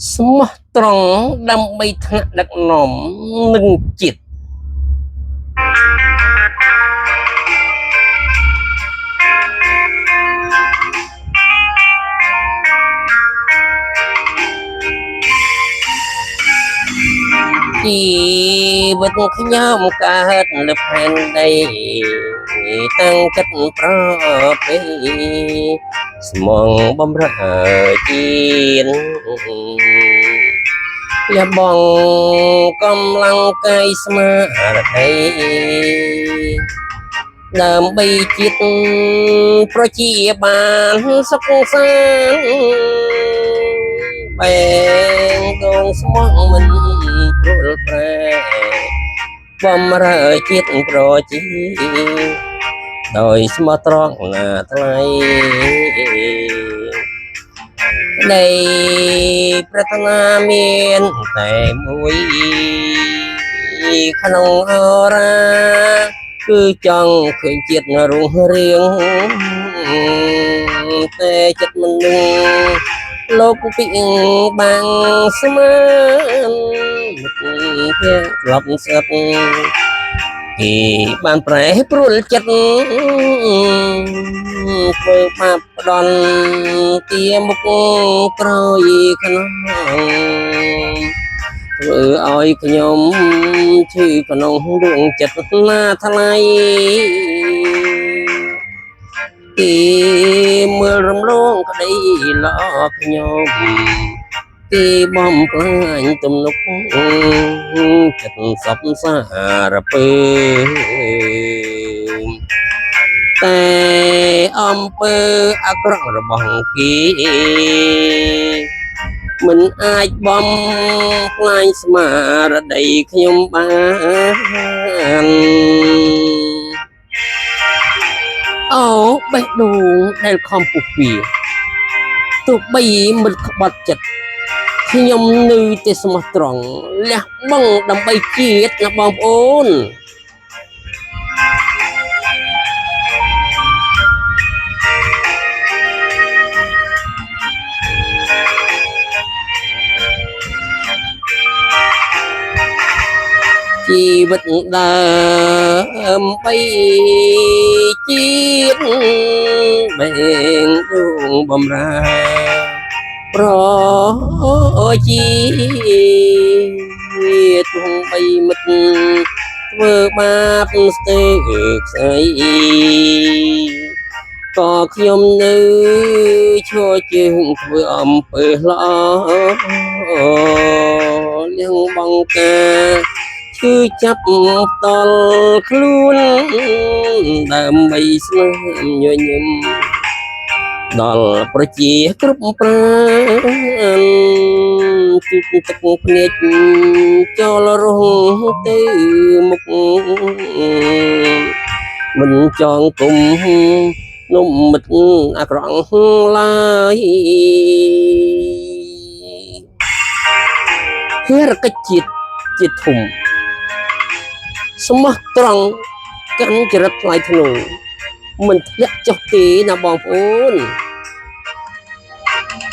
ស្មោះត្រង់ដើម្បីថ្នាក់ដឹកនាំនិងជាតិជីវិតខ្ញុំកើតលើផែនដីតាំងចិត្តប្រពេស្មងបំរើជាតិលះបង់កម្លាំងកាយស្មារតីដើម្បីជាតិប្រជាបានសុខសាន្តបែងដងស្មោះមិនព្រួលប្រែបំរើជាតិប្រជាដោយស្មោះត្រង់ណាថ្លៃនៃប្រាថ្នាមានតែមួយក្នុងអរាគឺចង់ឃើញជាតិរុងរឿងតែចិត្តមនុស្សលោកពីបាំងស្មានភាស្លាប់ស្អិតគេបានប្រែប្រួលចិត្តធ្វើបាបផ្ដន់ទាមុខក្រោយក្នុងធ្វើឲ្យខ្ញុំឈឺក្នុងដួងចិត្តណាថ្លៃគេមើលរំលងក្តីល្អខ្ញុំគេបំផ្លាញទំនុកចិត្តសពសារពើតែអំពើអាក្រក់របស់គេមិនអាចបំផ្លាញស្មារតីខ្ញុំបានអូបេះដូងដែលខំពុះពីទោះបីមិនក្បត់ចិត្តខ្ញុំនៅតែស្មោះត្រង់លះបង់ដើម្បីជាតិណាបងប្អូនជីវិតដើម្បីជាតិបែងដួងបំរើប្រជាទោះបីមិត្តធ្វើបាបស្ទើរខ្សែក៏ខ្ញុំនៅឈរជើងធ្វើអំពើល្អលៀងបងកាគឺចាប់តល់ខ្លួនដើម្បីស្នាមញញឹមដល់ប្រជាគ្រប់ប្រានជិតទឹកភ្នែកចូលរងទៅមុខមិនចងគុំនំមិត្តអាក្រក់ឡើយភារកិច្ចជាតិធំស្មោះត្រង់កាន់ចរិតថ្លៃថ្នូរមិនធ្លាក់ចុះទេណាបងប្អូន